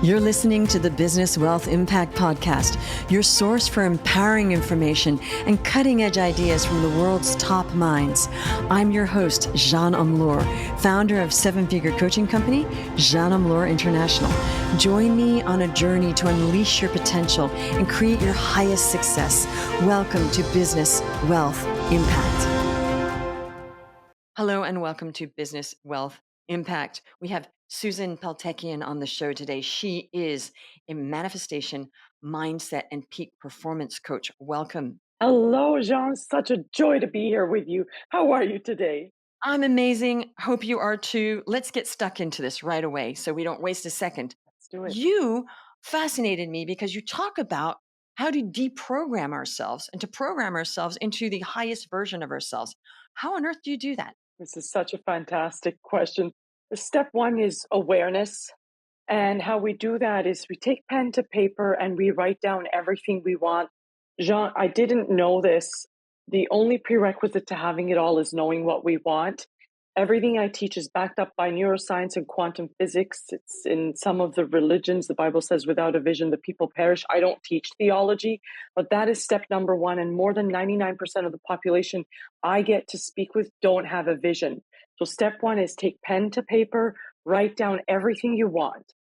You're listening to the Business Wealth Impact Podcast, your source for empowering information and cutting-edge ideas from the world's top minds. I'm your host, Jean Amlour, founder of seven-figure coaching company, Jean Amlour International. Join me on a journey to unleash your potential and create your highest success. Welcome to Business Wealth Impact. Hello and welcome to Business Wealth Impact. We have Suzan Peltekian on the show today. She is a manifestation, mindset, and peak performance coach. Welcome. Hello, Jean. Such a joy to be here with you. How are you today? I'm amazing. Hope you are too. Let's get stuck into this right away so we don't waste a second. Let's do it. You fascinated me because you talk about how to deprogram ourselves and to program ourselves into the highest version of ourselves. How on earth do you do that? This is such a fantastic question. Step one is awareness. And how we do that is we take pen to paper and we write down everything we want. Jean, I didn't know this. The only prerequisite to having it all is knowing what we want. Everything I teach is backed up by neuroscience and quantum physics. It's in some of the religions. The Bible says, without a vision, the people perish. I don't teach theology, but that is step number one. And more than 99% of the population I get to speak with don't have a vision. So step one is take pen to paper, write down everything you want.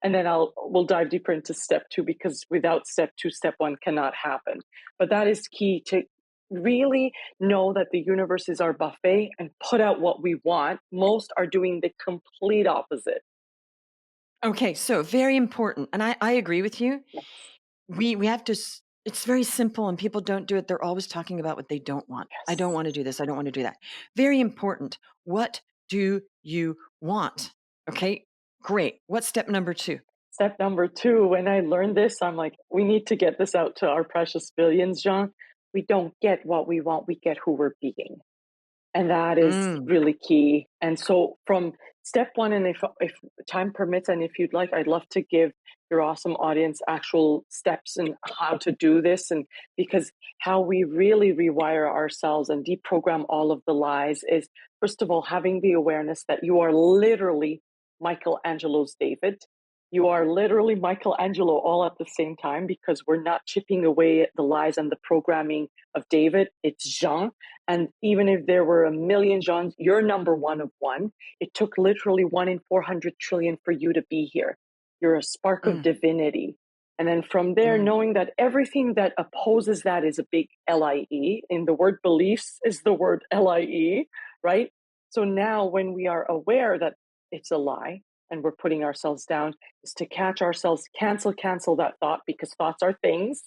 And then we'll dive deeper into step two, because without step two, step one cannot happen. But that is key to really know that the universe is our buffet and put out what we want. Most are doing the complete opposite. Okay, so very important. And I agree with you. Yes. We have to, it's very simple and people don't do it. They're always talking about what they don't want. I don't want to do this. I don't want to do that. Very important. What do you want? Okay, great. What's step number two? Step number two, when I learned this, I'm like, we need to get this out to our precious billions, Jean. We don't get what we want. We get who we're being. And that is really key. And so from step one, and if time permits, and if you'd like, I'd love to give your awesome audience actual steps and how to do this. And because how we really rewire ourselves and deprogram all of the lies is, first of all, having the awareness that you are literally Michelangelo's David. You are literally Michelangelo all at the same time, because we're not chipping away at the lies and the programming of David. It's Jean. And even if there were a million Jeans, you're number one of one. It took literally 1 in 400 trillion for you to be here. You're a spark of divinity. And then from there, knowing that everything that opposes that is a big LIE. In the word beliefs is the word LIE, right? So now when we are aware that it's a lie, and we're putting ourselves down, is to catch ourselves, cancel that thought, because thoughts are things,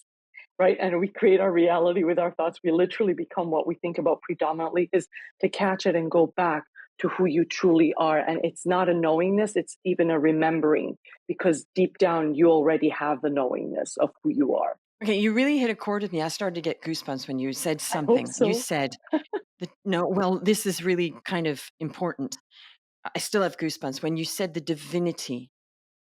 right? And we create our reality with our thoughts. We literally become what we think about predominantly, is to catch it and go back to who you truly are. And it's not a knowingness, it's even a remembering, because deep down, you already have the knowingness of who you are. Okay, you really hit a chord with me. I started to get goosebumps when you said something. I hope so. You said, this is really kind of important. I still have goosebumps when you said the divinity.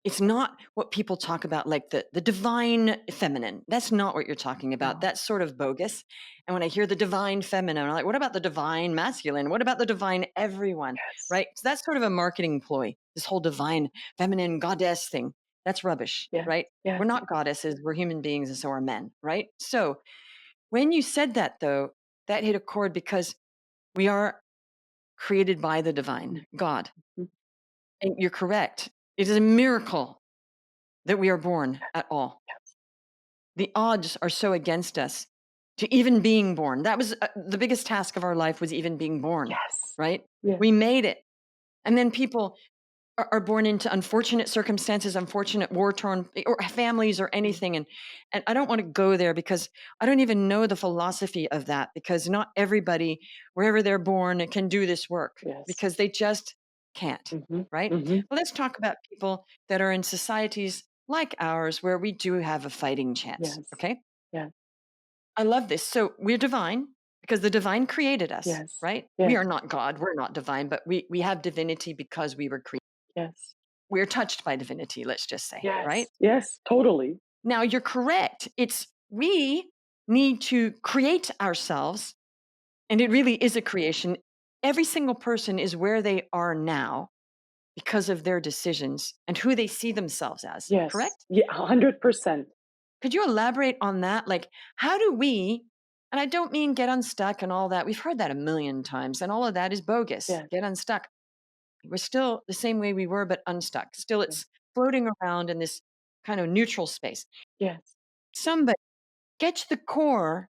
It's not what people talk about, like the divine feminine. That's not what you're talking about. No. That's sort of bogus. And when I hear the divine feminine, I'm like, what about the divine masculine? What about the divine everyone? Yes. Right? So that's sort of a marketing ploy, this whole divine feminine goddess thing. That's rubbish, right? Yeah. We're not goddesses. We're human beings, and so are men, right? So when you said that, though, that hit a chord, because we are created by the divine, God. And you're correct. It is a miracle that we are born at all. The odds are so against us to even being born. That was the biggest task of our life, was even being born, right? Yeah. We made it. And then people are born into unfortunate circumstances, unfortunate war-torn or families or anything. And I don't want to go there, because I don't even know the philosophy of that, because not everybody, wherever they're born, can do this work, because they just can't, right? Well, let's talk about people that are in societies like ours, where we do have a fighting chance, okay? Yeah. I love this. So we're divine, because the divine created us, right? We are not God, we're not divine, but we have divinity because we were created. Yes. We're touched by divinity, let's just say, right? Yes, totally. Now, you're correct. We need to create ourselves, and it really is a creation. Every single person is where they are now because of their decisions and who they see themselves as, Yes. correct? Yeah, 100%. Could you elaborate on that? Like, how do we, and I don't mean get unstuck and all that. We've heard that a million times, and all of that is bogus. Yes. Get unstuck. We're still the same way we were, but unstuck. Still, Yes. it's floating around in this kind of neutral space. Yes. Somebody get to the core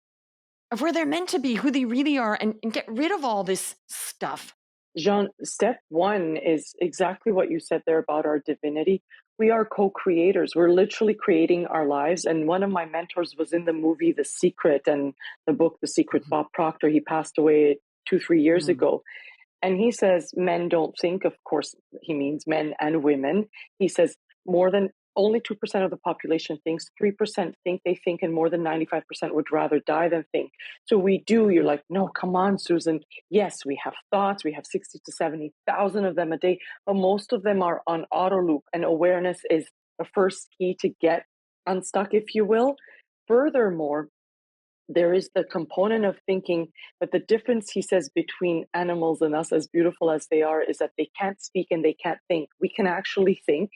of where they're meant to be, who they really are, and get rid of all this stuff. Jean, step one is exactly what you said there about our divinity. We are co creators. We're literally creating our lives. And one of my mentors was in the movie The Secret and the book The Secret, Mhm. Bob Proctor. He passed away 2, 3 years Mm. ago. And he says men don't think, of course, he means men and women. He says more than only 2% of the population thinks, 3% think they think, and more than 95% would rather die than think. So we do, you're Mhm. like, no, come on, Susan. Yes, we have thoughts. We have 60 to 70,000 of them a day, but most of them are on auto loop. And awareness is the first key to get unstuck, if you will. Furthermore, there is the component of thinking, but the difference, he says, between animals and us, as beautiful as they are, is that they can't speak and they can't think. We can actually think.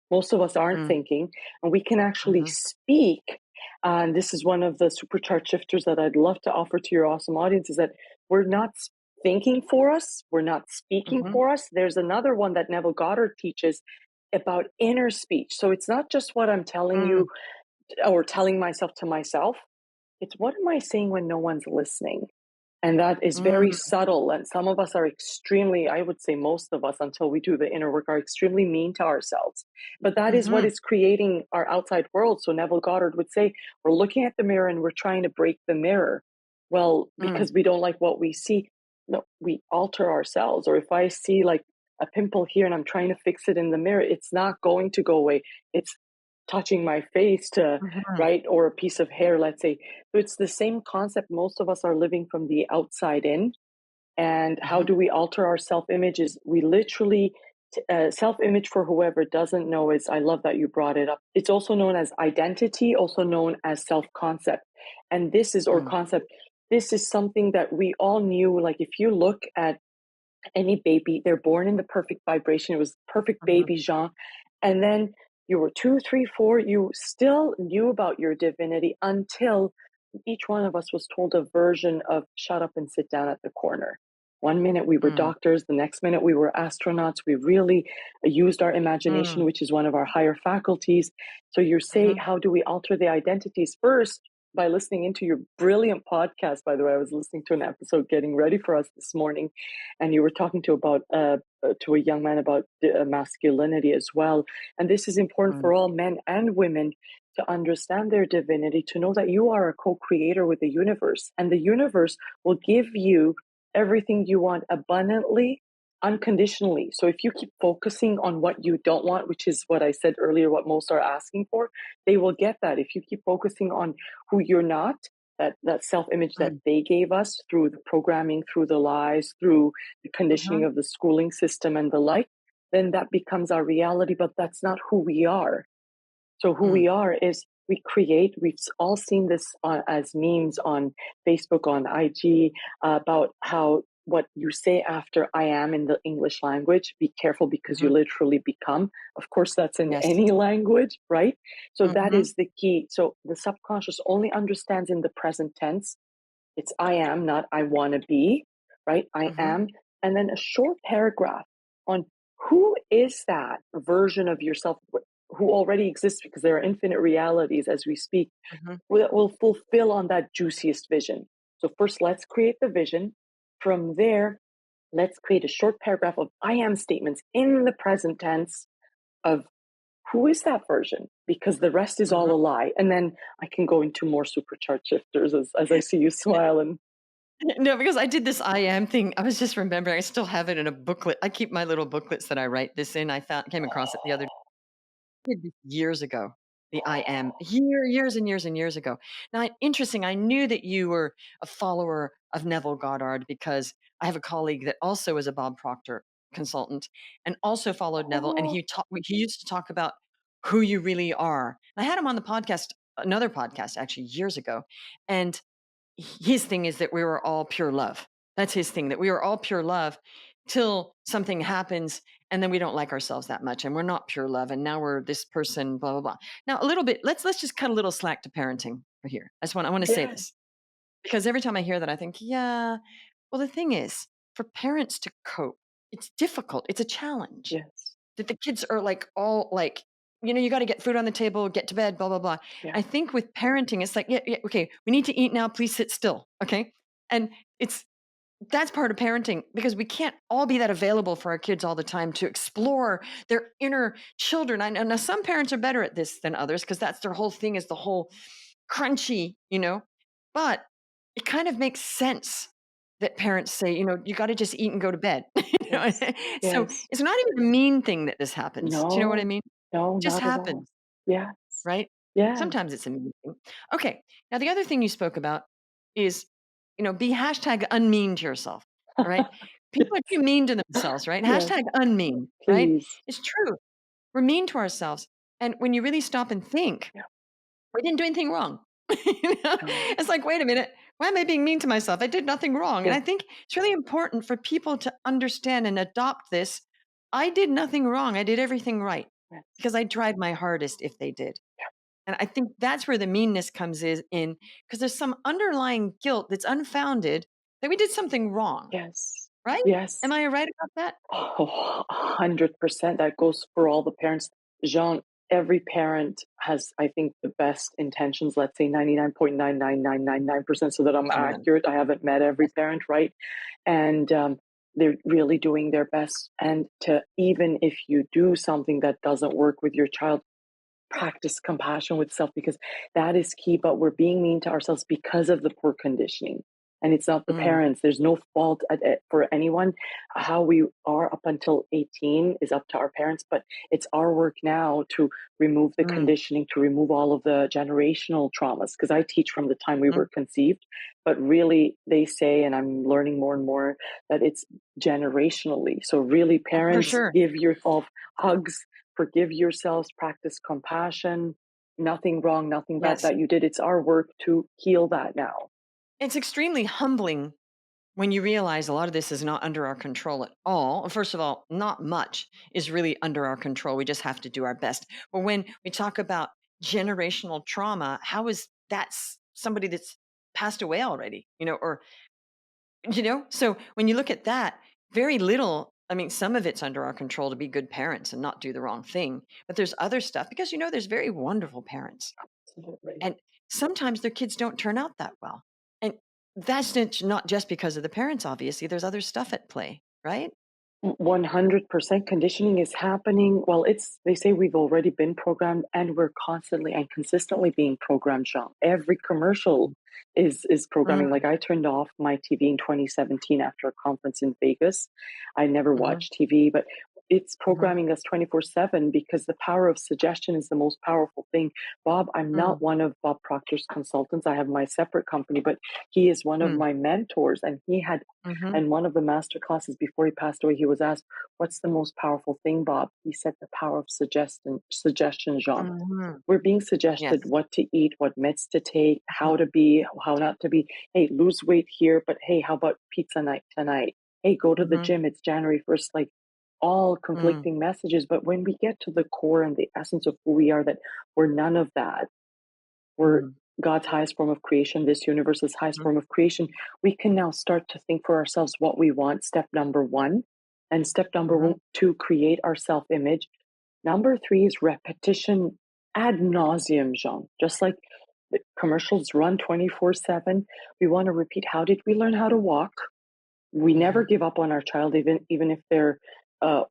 Most of us aren't Mm. thinking, and we can actually Mhm. speak. And this is one of the supercharged shifters that I'd love to offer to your awesome audience, is that we're not thinking for us, we're not speaking Mhm. for us. There's another one that Neville Goddard teaches about inner speech. So it's not just what I'm telling Mm. you or telling myself to myself, it's what am I saying when no one's listening? And that is very Mm. subtle. And some of us are extremely, I would say most of us, until we do the inner work, are extremely mean to ourselves. But that is what Mhm. is creating our outside world. So Neville Goddard would say, we're looking at the mirror and we're trying to break the mirror. Well, Mm. because we don't like what we see, no, we alter ourselves. Or if I see like a pimple here and I'm trying to fix it in the mirror, it's not going to go away. It's touching my face to, Mhm. right? Or a piece of hair, let's say. So it's the same concept. Most of us are living from the outside in. And how Mhm. do we alter our self image? Is we literally, self image, for whoever doesn't know, is, I love that you brought it up. It's also known as identity, also known as self concept. And this is, or Mm. concept, this is something that we all knew. Like if you look at any baby, they're born in the perfect vibration. It was perfect Mhm. baby Jean. And then you were 2, 3, 4, you still knew about your divinity until each one of us was told a version of shut up and sit down at the corner. One minute we were Mm. doctors, the next minute we were astronauts. We really used our imagination, Mm. which is one of our higher faculties. So you say, Mhm. how do we alter the identities? First, by listening into your brilliant podcast. By the way, I was listening to an episode getting ready for us this morning, and you were talking to a young man about masculinity as well. And this is important Mm. for all men and women to understand their divinity, to know that you are a co-creator with the universe, and the universe will give you everything you want abundantly, unconditionally. So if you keep focusing on what you don't want, which is what I said earlier, what most are asking for, they will get that. If you keep focusing on who you're not, that self-image that Mm. they gave us through the programming, through the lies, through the conditioning Mhm. of the schooling system and the like, then that becomes our reality. But that's not who we are. So who Mm. we are is, we create. We've all seen this as memes on Facebook, on IG, about how what you say after I am in the English language, be careful because you Mhm. literally become. Of course, that's in Yes. any language, right? So that Mhm. is the key. So the subconscious only understands in the present tense. It's I am, not I want to be, right? I Mhm. am. And then a short paragraph on who is that version of yourself who already exists, because there are infinite realities as we speak, Mhm. will fulfill on that juiciest vision. So first, let's create the vision. From there, let's create a short paragraph of I am statements in the present tense of who is that version, because the rest is all Mhm. a lie. And then I can go into more supercharged shifters as I see you smile. And No, because I did this I am thing. I was just remembering, I still have it in a booklet. I keep my little booklets that I write this in. I came across it the other did this years ago. The I am years and years and years ago. Now, interesting. I knew that you were a follower of Neville Goddard because I have a colleague that also is a Bob Proctor consultant and also followed Neville. And oh, he used to talk about who you really are. I had him on the podcast, another podcast actually years ago, and his thing is that we were all pure love. That's his thing, that we were all pure love. till something happens and then we don't like ourselves that much and we're not pure love and now we're this person, blah blah blah. Now a little bit, let's just cut a little slack to parenting for here. I want to say Yeah. this because every time I hear that I think, yeah, well the thing is for parents to cope, it's difficult, it's a challenge Yes. that the kids are like all like, you got to get food on the table, get to bed, blah blah blah. Yeah. I think with parenting it's like, yeah, okay, we need to eat now, please sit still, okay? And it's that's part of parenting because we can't all be that available for our kids all the time to explore their inner children. I know now some parents are better at this than others because that's their whole thing is the whole crunchy, but it kind of makes sense that parents say, you got to just eat and go to bed. Yes. So Yes. it's not even a mean thing that this happens. Do you know what I No. mean? No, It just not at all. happens, Yes. right? Yes. Sometimes it's a mean thing. Okay. Now, the other thing you spoke about is, be hashtag unmean to yourself, right? People are Yes. too mean to themselves, right? Yes. Hashtag unmean, right? Please. It's true. We're mean to ourselves. And when you really stop and think, Yeah. we didn't do anything wrong. No. It's like, wait a minute, why am I being mean to myself? I did nothing wrong. And Yeah. I think it's really important for people to understand and adopt this. I did nothing wrong. I did everything right Yes. because I tried my hardest if they did. And I think that's where the meanness comes in because there's some underlying guilt that's unfounded that we did something wrong, Yes. right? Am Yes. I right about that? Oh, 100%. That goes for all the parents. Jean, every parent has, I think, the best intentions, let's say 99.99999%, so that I'm Amen. accurate. I haven't met every Yes. parent, right? And they're really doing their best. And to even if you do something that doesn't work with your child, practice compassion with self because that is key. But we're being mean to ourselves because of the poor conditioning. And it's not the Mm, parents. There's no fault for anyone. How we are up until 18 is up to our parents, but it's our work now to remove the mm, conditioning, to remove all of the generational traumas. Because I teach from the time we mm. were conceived, but really they say, and I'm learning more and more, that it's generationally. So, really, For parents, sure. give yourself hugs, forgive yourselves, practice compassion. Nothing wrong, nothing bad Yes. that you did. It's our work to heal that now. It's extremely humbling when you realize a lot of this is not under our control at all. First of all, not much is really under our control. We just have to do our best. But when we talk about generational trauma, how is that somebody that's passed away already, or, so when you look at that, very little, I mean, some of it's under our control to be good parents and not do the wrong thing. But there's other stuff because, there's very wonderful parents. Absolutely. And sometimes their kids don't turn out that well. And that's not just because of the parents, obviously. There's other stuff at play, right? 100% conditioning is happening. Well, they say we've already been programmed and we're constantly and consistently being programmed, Sean. Every commercial is programming. Mm, Like I turned off my TV in 2017 after a conference in Vegas. I never mm-hmm, watched TV, but it's mm-hmm, programming us 24/7 because the power of suggestion is the most powerful thing. Bob, I'm mm, not one of Bob Proctor's consultants. I have my separate company, but he is one of mm, my mentors and he had mm-hmm, and one of the master classes before he passed away, he was asked, "What's the most powerful thing, Bob?" He said, "The power of suggestion, Jean." mm-hmm. We're being suggested Yes. what to eat, what meds to take, Mhm, how to be, how not to be. Hey, lose weight here, but hey, how about pizza night tonight? Hey, go to the mhm, gym. It's January 1st. Like all mm, conflicting messages. But when we get to the core and the essence of who we are, that we're none of that, we're mm, God's highest form of creation, this universe's highest mhm, form of creation, we can now start to think for ourselves what we want, step number one. And step number mhm, two, create our self image. Number three is repetition ad nauseum, Jean. Just like the commercials run 24/7, we want to repeat, how did we learn how to walk? We never mhm, give up on our child, even if they're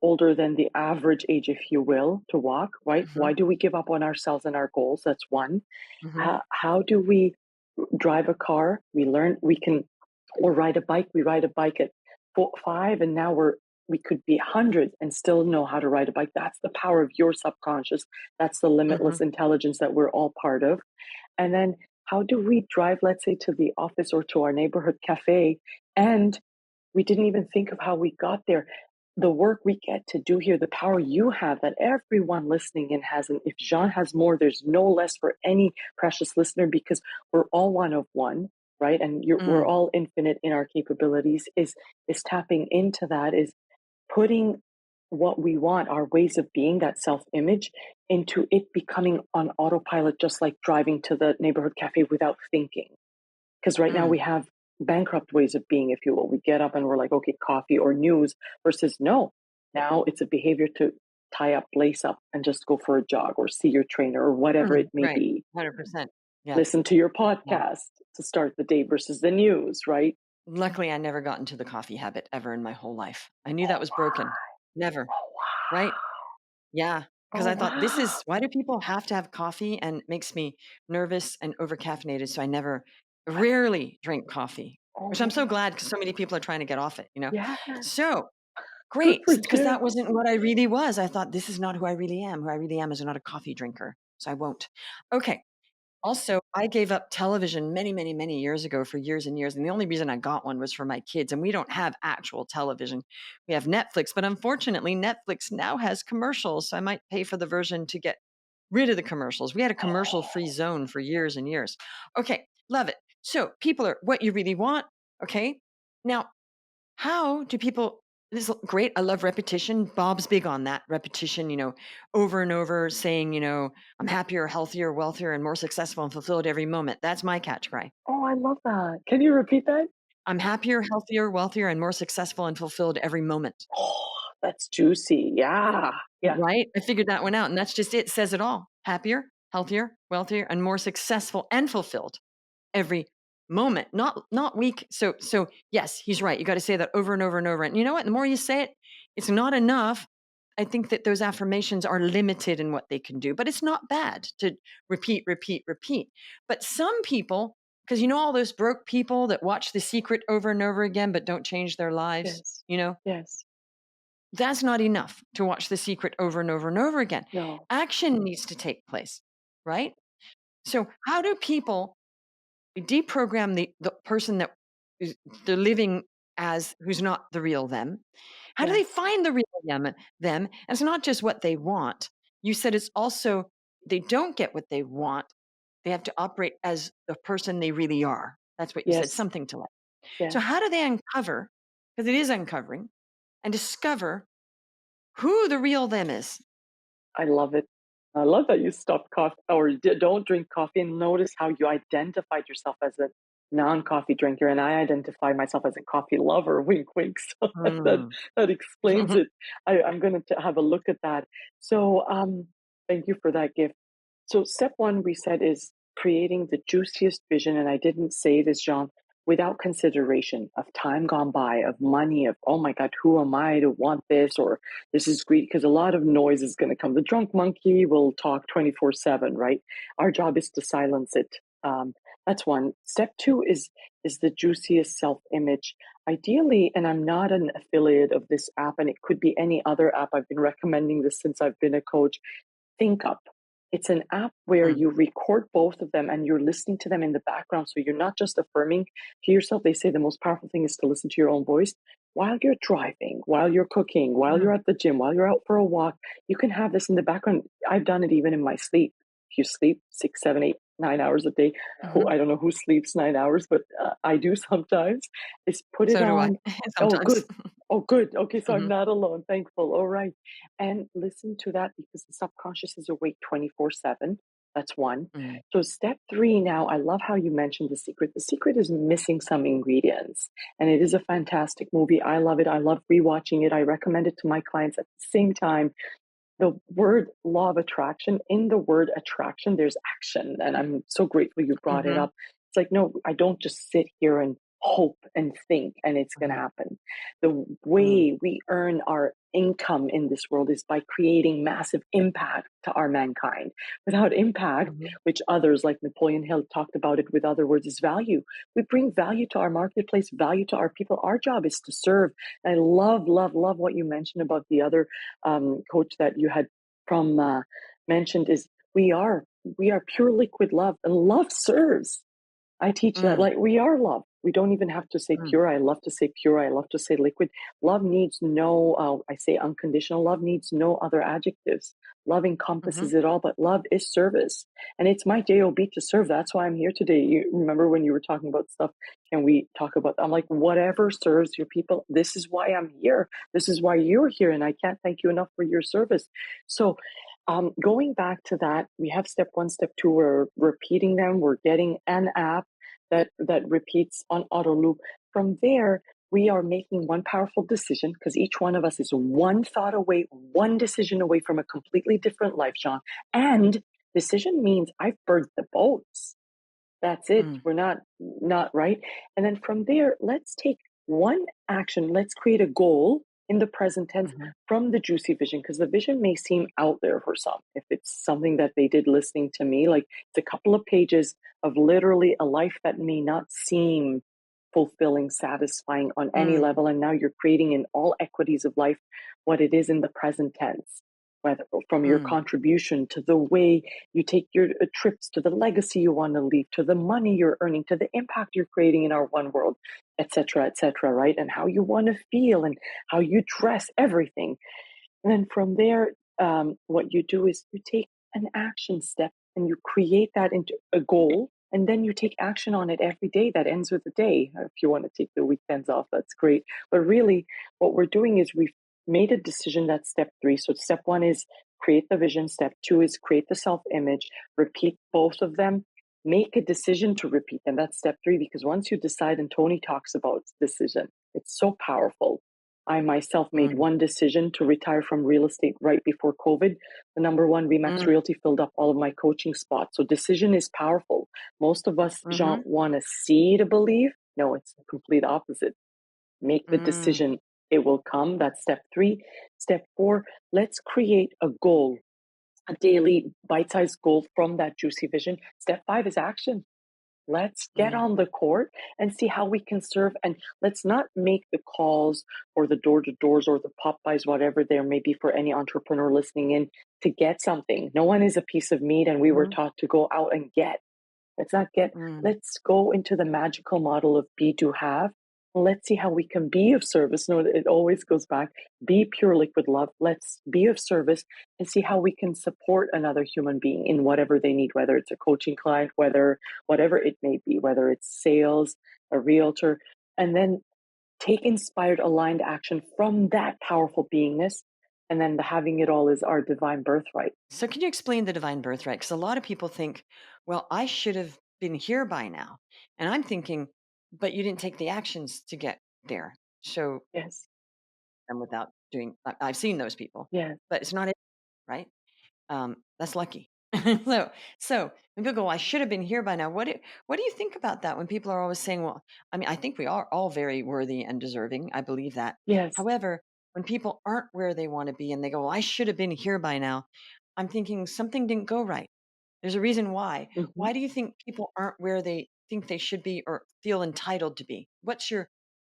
older than the average age, if you will, to walk, right? mhm, Why do we give up on ourselves and our goals? That's one. mhm, How do we drive a car? We learn we can, or ride a bike. We ride a bike at 5, and now we could be 100 and still know how to ride a bike. That's the power of your subconscious. That's the mhm, limitless intelligence that we're all part of. And then how do we drive, let's say, to the office or to our neighborhood cafe, and we didn't even think of how we got there. The work we get to do here, the power you have that everyone listening in has, and if Jean has more, there's no less for any precious listener because we're all one of one, right? And we're mm, all infinite in our capabilities. Is tapping into that, is putting what we want, our ways of being, that self-image, into it becoming on autopilot, just like driving to the neighborhood cafe without thinking. Because right now we have bankrupt ways of being, if you will. We get up and we're like, okay, coffee or news, versus no. Now it's a behavior to tie up, lace up, and just go for a jog or see your trainer or whatever it may Right. be. 100%. Yeah. Listen to your podcast to start the day versus the news, right? Luckily, I never got into the coffee habit ever in my whole life. I knew that was broken. Never. Oh, Right? Yeah. Because wow. I Oh, thought, this wow. is why do people have to have coffee? And it makes me nervous and overcaffeinated. So I rarely drink coffee, which I'm so Oh, glad because so many people are trying to get off it, yeah. So Good great. for Because that you. wasn't what I really was. I thought, this is not who I really am. Who I really am is not a coffee drinker. So I won't. Okay. Also, I gave up television many, many, many years ago for years and years. And the only reason I got one was for my kids. And we don't have actual television. We have Netflix. But unfortunately, Netflix now has commercials. So I might pay for the version to get rid of the commercials. We had a commercial free zone for years and years. Okay, love it. So people are what you really want. Okay. Now, how do people, this is great. I love repetition. Bob's big on that repetition, over and over saying, I'm happier, healthier, wealthier, and more successful and fulfilled every moment. That's my catch cry. Oh, I love that. Can you repeat that? I'm happier, healthier, wealthier, and more successful and fulfilled every moment. Oh, that's juicy. Yeah. Yeah. Right? I figured that one out. And that's just it. Says it all. Happier, healthier, wealthier, and more successful and fulfilled every moment, not weak. So yes, he's right. You got to say that over and over and over. And you know what? The more you say it, it's not enough. I think that those affirmations are limited in what they can do, but it's not bad to repeat, repeat, repeat. But some people, because all those broke people that watch The Secret over and over again, but don't change their lives, Yes. Yes. that's not enough to watch The Secret over and over and over again. No. Action needs to take place, right? So how do people deprogram the person that is they're living as who's not the real them? How do they Yes. find the real them? And it's not just what they want. You said it's also they don't get what they want. They have to operate as the person they really are. That's what you said, Yes. something to that. So Yes. how do they uncover, because it is uncovering, and discover who the real them is? I love it. I love that you stopped coffee or don't drink coffee, and notice how you identified yourself as a non-coffee drinker, and I identify myself as a coffee lover. Wink, wink. So Mm. that explains it. I'm going to have a look at that. So, thank you for that gift. So, step one we said is creating the juiciest vision, and I didn't say this, Jean, without consideration of time gone by, of money, of oh my God, who am I to want this, or this is greedy, because a lot of noise is going to come. The drunk monkey will talk 24/7, right? Our job is to silence it. That's one. Step two is the juiciest self-image. Ideally, and I'm not an affiliate of this app, and it could be any other app. I've been recommending this since I've been a coach. Think Up. It's an app where Mm. you record both of them and you're listening to them in the background. So you're not just affirming to yourself. They say the most powerful thing is to listen to your own voice while you're driving, while you're cooking, while you're Mm. at the gym, while you're out for a walk. You can have this in the background. I've done it even in my sleep. If you sleep 6, 7, 8, 9 hours a day, Mhm. I don't know who sleeps 9 hours, but I do sometimes, is put it So do I on. Oh, sometimes. good. Oh, good. Okay, so I'm Mhm. not alone. Thankful. All right. And listen to that because the subconscious is awake 24/7. That's one. Mm. So, step three now, I love how you mentioned The Secret. The Secret is missing some ingredients, and it is a fantastic movie. I love it. I love rewatching it. I recommend it to my clients at the same time. The word law of attraction, in the word attraction, there's action. And I'm so grateful you brought it Mhm. up. It's like, no, I don't just sit here and hope and think and it's going to Mhm. happen. The Mm. way we earn our income in this world is by creating massive impact to our mankind. Without impact, Mhm. which others like Napoleon Hill talked about it with other words, is value. We bring value to our marketplace, value to our people. Our job is to serve. And I love, love, love what you mentioned about the other coach that you had from mentioned is we are pure liquid love, and love serves. I teach that Mm. like we are love. We don't even have to say pure. I love to say pure. I love to say liquid. Love needs no, I say unconditional. Love needs no other adjectives. Love Mm-hmm. encompasses it all, but love is service. And it's my job to serve. That's why I'm here today. You remember when you were talking about stuff and we talk about, I'm like, whatever serves your people, this is why I'm here. This is why you're here. And I can't thank you enough for your service. So going back to that, we have step one, step two, we're repeating them. We're getting an app that repeats on auto loop. From there, we are making one powerful decision because each one of us is one thought away, one decision away from a completely different life, Jean. And decision means I've burned the boats. That's it. We're not right. And then from there, let's take one action. Let's create a goal in the present tense Mm-hmm. from the juicy vision, because the vision may seem out there for some. If it's something that they did listening to me, like it's a couple of pages of literally a life that may not seem fulfilling, satisfying on any level. And now you're creating in all equities of life what it is in the present tense, whether from your contribution to the way you take your trips, to the legacy you want to leave, to the money you're earning, to the impact you're creating in our one world, etc., right? And how you want to feel and how you dress, everything. And then from there, what you do is you take an action step and you create that into a goal. And then you take action on it every day. That ends with a day. If you want to take the weekends off, that's great. But really, what we're doing is we've made a decision. That's step three. So step one is create the vision. Step two is create the self-image. Repeat both of them. Make a decision to repeat them. That's step three, because once you decide, and Tony talks about decision, it's so powerful. I myself made one decision to retire from real estate right before COVID. The number one Remax Realty filled up all of my coaching spots. So decision is powerful. Most of us, Jean, want to see to believe. No, it's the complete opposite. Make the decision. It will come. That's step three. Step four, let's create a goal, a daily bite-sized goal from that juicy vision. Step five is action. Let's get on the court and see how we can serve. And let's not make the calls or the door to doors or the Popeyes, whatever there may be for any entrepreneur listening in, to get something. No one is a piece of meat, and we were taught to go out and get. Let's not get, let's go into the magical model of be, do, have. Let's see how we can be of service. No, it always goes back. Be pure liquid love. Let's be of service and see how we can support another human being in whatever they need, whether it's a coaching client, whatever it may be, whether it's sales, a realtor, and then take inspired, aligned action from that powerful beingness. And then the having it all is our divine birthright. So can you explain the divine birthright? Because a lot of people think, well, I should have been here by now. And I'm thinking, but you didn't take the actions to get there. So, Yes. and without doing, I've seen those people, Yes. but it's not it, right? That's lucky. so when people go, I should have been here by now. What do you think about that? When people are always saying, well, I mean, I think we are all very worthy and deserving. I believe that. Yes. However, when people aren't where they want to be and they go, well, I should have been here by now, I'm thinking something didn't go right. There's a reason why. Mm-hmm. Why do you think people aren't where they think they should be or feel entitled to be?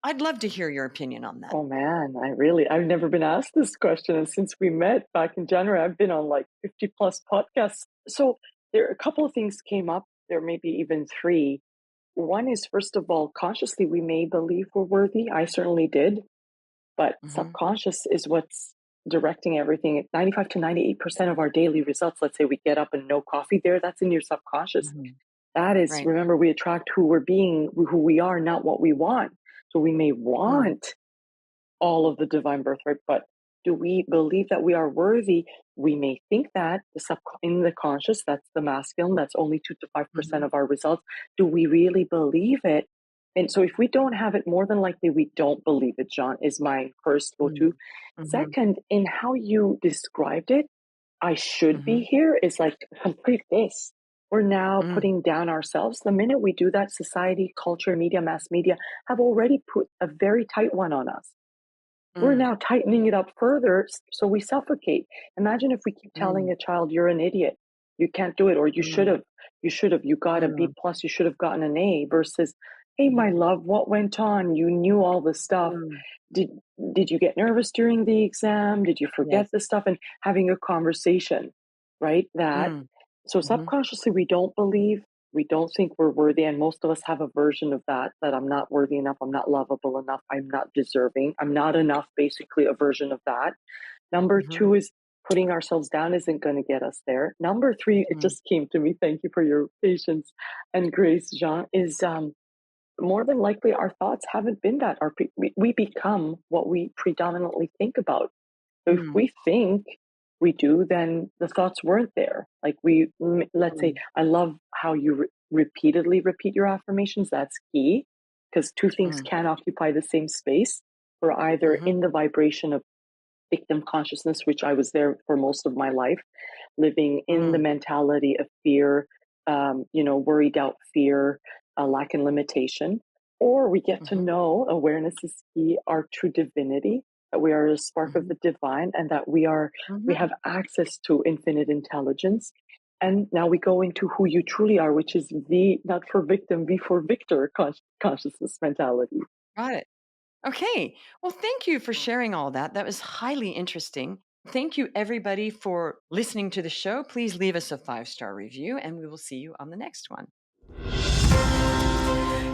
I'd love to hear your opinion on that. Oh man, I've never been asked this question. And since we met back in January, I've been on like 50 plus podcasts. So there are a couple of things came up. There may be even three. One is, first of all, consciously, we may believe we're worthy. I certainly did, but subconscious is what's directing everything. 95 to 98% of our daily results, let's say we get up and no coffee there, that's in your subconscious. That is, Right. remember, we attract who we're being, who we are, not what we want. So we may want all of the divine birthright, but do we believe that we are worthy? We may think that in the conscious, that's the masculine, that's only 2 to 5% of our results. Do we really believe it? And so if we don't have it, more than likely we don't believe it, John, is my first go-to. Second, in how you described it, I should be here is like complete this. We're now putting down ourselves. The minute we do that, society, culture, media, mass media have already put a very tight one on us. We're now tightening it up further, so we suffocate. Imagine if we keep telling a child, you're an idiot, you can't do it, or you should have, you got a B plus, you should have gotten an A, versus, hey, my love, what went on? You knew all the stuff. Did you get nervous during the exam? Did you forget the stuff? And having a conversation, right? So subconsciously, we don't believe We don't think we're worthy. And most of us have a version of that I'm not worthy enough, I'm not lovable enough, I'm not deserving, I'm not enough, basically a version of that. Number Mm-hmm. two is putting ourselves down isn't going to get us there. Number three, it just came to me. Thank you for your patience and grace, Jean, is more than likely our thoughts haven't been that. We become what we predominantly think about. So if Mm-hmm. we think we do, then the thoughts weren't there. Like let's say, I love how you repeatedly repeat your affirmations. That's key, because two things can occupy the same space. We're either Mm-hmm. in the vibration of victim consciousness, which I was there for most of my life, living in the mentality of fear, worry, doubt, fear, lack, and limitation. Or we get to Mm-hmm. know awareness is key, our true divinity, that we are a spark of Mm-hmm. the divine, and that we Mm-hmm. have access to infinite intelligence. And now we go into who you truly are, which is V, not for victim, V for victor consciousness mentality. Got it. Okay. Well, thank you for sharing all that. That was highly interesting. Thank you, everybody, for listening to the show. Please leave us a 5-star review, and we will see you on the next one.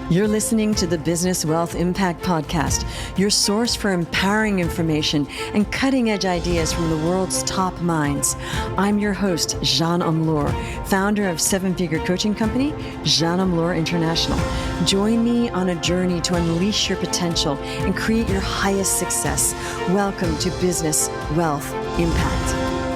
You're listening to the Business Wealth Impact Podcast, your source for empowering information and cutting-edge ideas from the world's top minds. I'm your host, Jean Amlour, founder of 7-figure coaching company, Jean Amlour International. Join me on a journey to unleash your potential and create your highest success. Welcome to Business Wealth Impact.